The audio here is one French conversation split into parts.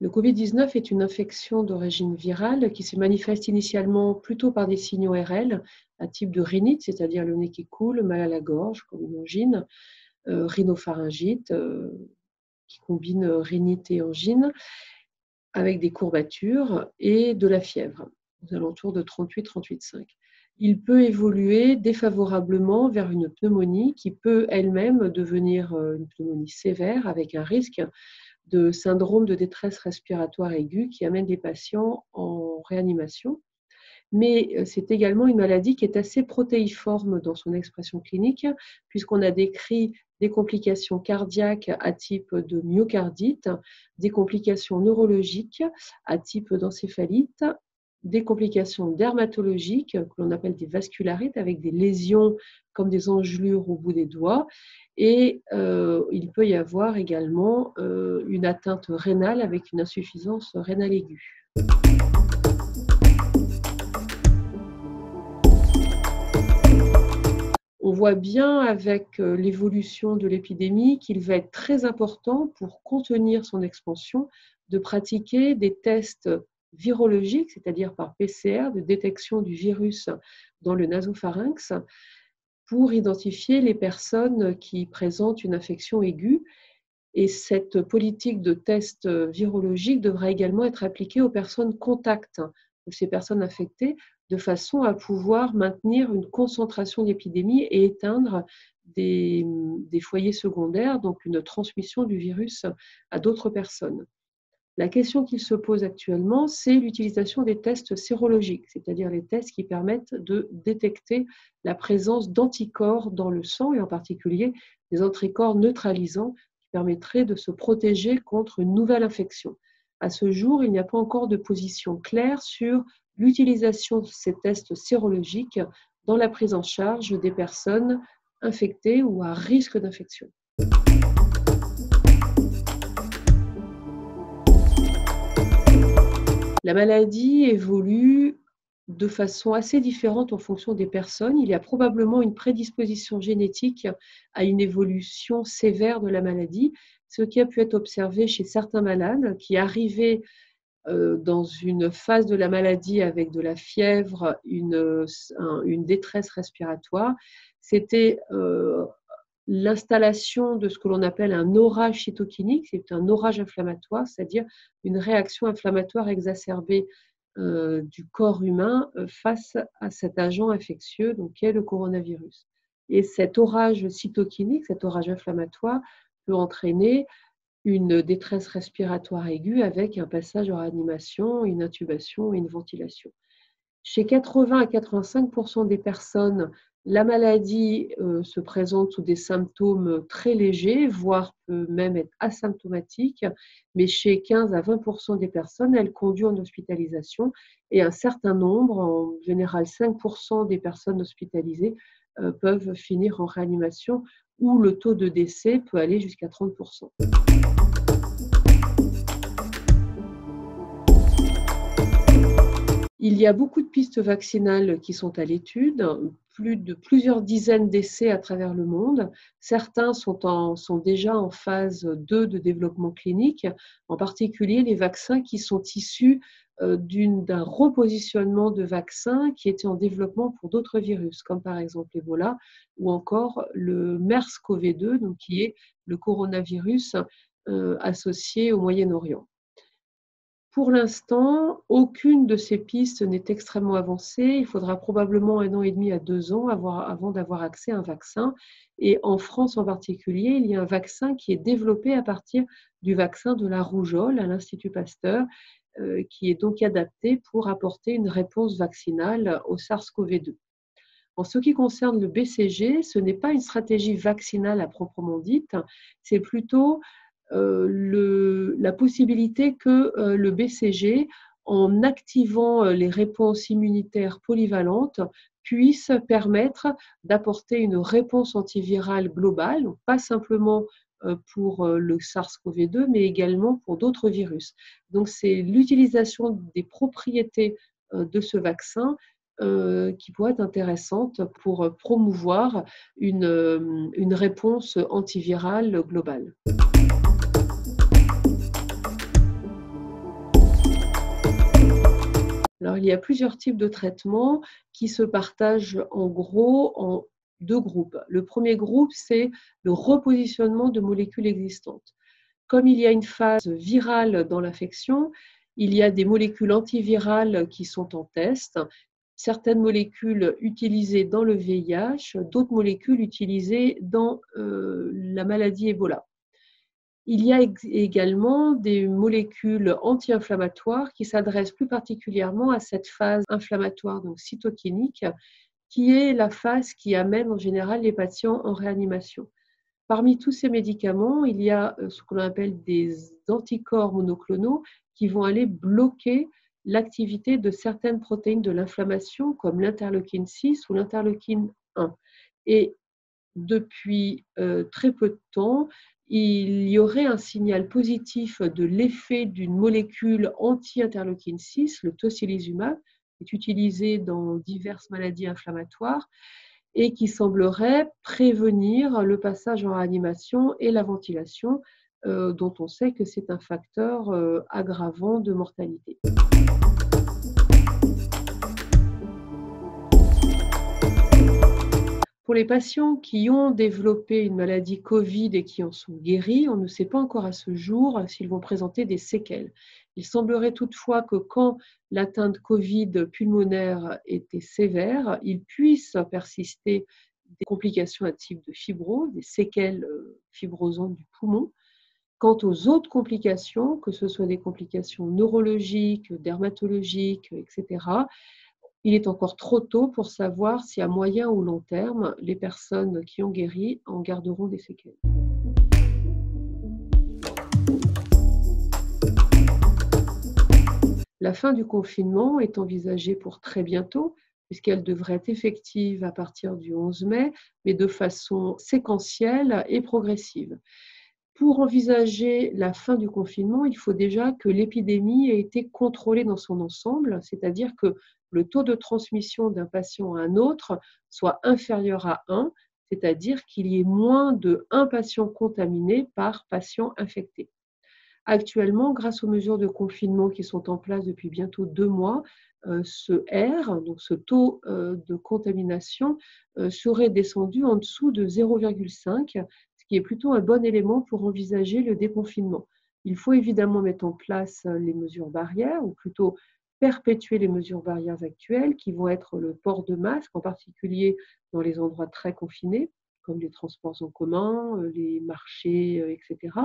Le Covid-19 est une infection d'origine virale qui se manifeste initialement plutôt par des signaux ORL, à type de rhinite, c'est-à-dire le nez qui coule, mal à la gorge, comme une angine, rhinopharyngite, qui combine rhinite et angine, avec des courbatures et de la fièvre, aux alentours de 38-38,5. Il peut évoluer défavorablement vers une pneumonie qui peut elle-même devenir une pneumonie sévère avec un risque de syndrome de détresse respiratoire aiguë qui amène les patients en réanimation. Mais c'est également une maladie qui est assez protéiforme dans son expression clinique, puisqu'on a décrit des complications cardiaques à type de myocardite, des complications neurologiques à type d'encéphalite, des complications dermatologiques que l'on appelle des vascularites avec des lésions comme des engelures au bout des doigts, et il peut y avoir également une atteinte rénale avec une insuffisance rénale aiguë. On voit bien avec l'évolution de l'épidémie qu'il va être très important pour contenir son expansion de pratiquer des tests virologiques, c'est-à-dire par PCR, de détection du virus dans le nasopharynx, pour identifier les personnes qui présentent une infection aiguë. Et cette politique de test virologique devra également être appliquée aux personnes contacts de ces personnes infectées, de façon à pouvoir maintenir une concentration d'épidémie et éteindre des foyers secondaires, donc une transmission du virus à d'autres personnes. La question qui se pose actuellement, c'est l'utilisation des tests sérologiques, c'est-à-dire les tests qui permettent de détecter la présence d'anticorps dans le sang, et en particulier des anticorps neutralisants qui permettraient de se protéger contre une nouvelle infection. À ce jour, il n'y a pas encore de position claire sur l'utilisation de ces tests sérologiques dans la prise en charge des personnes infectées ou à risque d'infection. La maladie évolue de façon assez différente en fonction des personnes. Il y a probablement une prédisposition génétique à une évolution sévère de la maladie, ce qui a pu être observé chez certains malades qui arrivaient dans une phase de la maladie avec de la fièvre, une détresse respiratoire. C'était l'installation de ce que l'on appelle un orage cytokinique, c'est un orage inflammatoire, c'est-à-dire une réaction inflammatoire exacerbée du corps humain face à cet agent infectieux, donc qui est le coronavirus. Et cet orage cytokinique, cet orage inflammatoire, peut entraîner une détresse respiratoire aiguë avec un passage en réanimation, une intubation et une ventilation. Chez 80 à 85% des personnes, la maladie se présente sous des symptômes très légers, voire peut même être asymptomatique, mais chez 15 à 20% des personnes, elle conduit en hospitalisation, et un certain nombre, en général 5% des personnes hospitalisées, peuvent finir en réanimation, où le taux de décès peut aller jusqu'à 30%. Il y a beaucoup de pistes vaccinales qui sont à l'étude, plusieurs dizaines d'essais à travers le monde. Certains sont déjà en phase 2 de développement clinique, en particulier les vaccins qui sont issus d'un repositionnement de vaccins qui étaient en développement pour d'autres virus, comme par exemple l'Ebola ou encore le MERS-CoV-2, donc qui est le coronavirus associé au Moyen-Orient. Pour l'instant, aucune de ces pistes n'est extrêmement avancée. Il faudra probablement 1 an et demi à 2 ans avant d'avoir accès à un vaccin. Et en France en particulier, il y a un vaccin qui est développé à partir du vaccin de la rougeole à l'Institut Pasteur, qui est donc adapté pour apporter une réponse vaccinale au SARS-CoV-2. En ce qui concerne le BCG, ce n'est pas une stratégie vaccinale à proprement dite, c'est plutôt la possibilité que le BCG, en activant les réponses immunitaires polyvalentes, puisse permettre d'apporter une réponse antivirale globale, pas simplement pour le SARS-CoV-2, mais également pour d'autres virus. Donc c'est l'utilisation des propriétés de ce vaccin qui pourrait être intéressante pour promouvoir une réponse antivirale globale. Alors, il y a plusieurs types de traitements qui se partagent en gros en deux groupes. Le premier groupe, c'est le repositionnement de molécules existantes. Comme il y a une phase virale dans l'infection, il y a des molécules antivirales qui sont en test, certaines molécules utilisées dans le VIH, d'autres molécules utilisées dans la maladie Ebola. Il y a également des molécules anti-inflammatoires qui s'adressent plus particulièrement à cette phase inflammatoire, donc cytokinique, qui est la phase qui amène en général les patients en réanimation. Parmi tous ces médicaments, il y a ce que l'on appelle des anticorps monoclonaux qui vont aller bloquer l'activité de certaines protéines de l'inflammation, comme l'interleukine 6 ou l'interleukine 1. Et depuis très peu de temps, il y aurait un signal positif de l'effet d'une molécule anti-interleukine 6, le tocilizumab, qui est utilisé dans diverses maladies inflammatoires et qui semblerait prévenir le passage en réanimation et la ventilation, dont on sait que c'est un facteur aggravant de mortalité. Pour les patients qui ont développé une maladie Covid et qui en sont guéris, on ne sait pas encore à ce jour s'ils vont présenter des séquelles. Il semblerait toutefois que quand l'atteinte Covid pulmonaire était sévère, il puisse persister des complications à type de fibrose, des séquelles fibrosantes du poumon. Quant aux autres complications, que ce soit des complications neurologiques, dermatologiques, etc., il est encore trop tôt pour savoir si à moyen ou long terme, les personnes qui ont guéri en garderont des séquelles. La fin du confinement est envisagée pour très bientôt, puisqu'elle devrait être effective à partir du 11 mai, mais de façon séquentielle et progressive. Pour envisager la fin du confinement, il faut déjà que l'épidémie ait été contrôlée dans son ensemble, c'est-à-dire que le taux de transmission d'un patient à un autre soit inférieur à 1, c'est-à-dire qu'il y ait moins de 1 patient contaminé par patient infecté. Actuellement, grâce aux mesures de confinement qui sont en place depuis bientôt 2 mois, ce R, donc ce taux de contamination, serait descendu en dessous de 0,5, ce qui est plutôt un bon élément pour envisager le déconfinement. Il faut évidemment mettre en place les mesures barrières, ou plutôt perpétuer les mesures barrières actuelles, qui vont être le port de masque, en particulier dans les endroits très confinés, comme les transports en commun, les marchés, etc.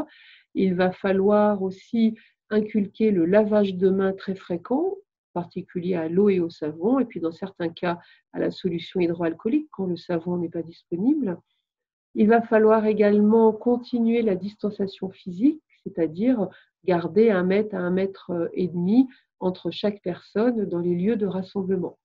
Il va falloir aussi inculquer le lavage de mains très fréquent, en particulier à l'eau et au savon, et puis dans certains cas à la solution hydroalcoolique quand le savon n'est pas disponible. Il va falloir également continuer la distanciation physique, c'est-à-dire garder 1 mètre à 1,5 m entre chaque personne dans les lieux de rassemblement.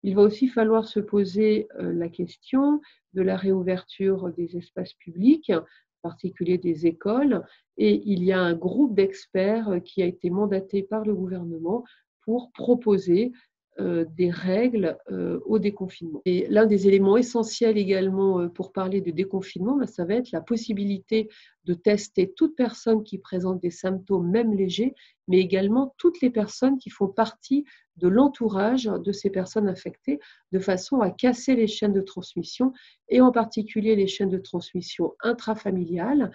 Il va aussi falloir se poser la question de la réouverture des espaces publics, en particulier des écoles, et il y a un groupe d'experts qui a été mandaté par le gouvernement pour proposer des règles au déconfinement. Et l'un des éléments essentiels également pour parler de déconfinement, ça va être la possibilité de tester toute personne qui présente des symptômes, même légers, mais également toutes les personnes qui font partie de l'entourage de ces personnes infectées, de façon à casser les chaînes de transmission, et en particulier les chaînes de transmission intrafamiliales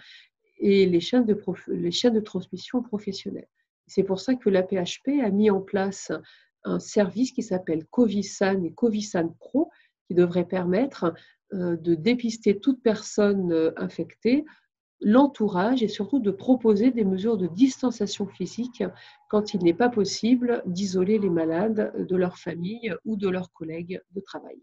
et les chaînes de transmission professionnelles. C'est pour ça que l'AP-HP a mis en place un service qui s'appelle Covisan et Covisan Pro, qui devrait permettre de dépister toute personne infectée, l'entourage, et surtout de proposer des mesures de distanciation physique quand il n'est pas possible d'isoler les malades de leur famille ou de leurs collègues de travail.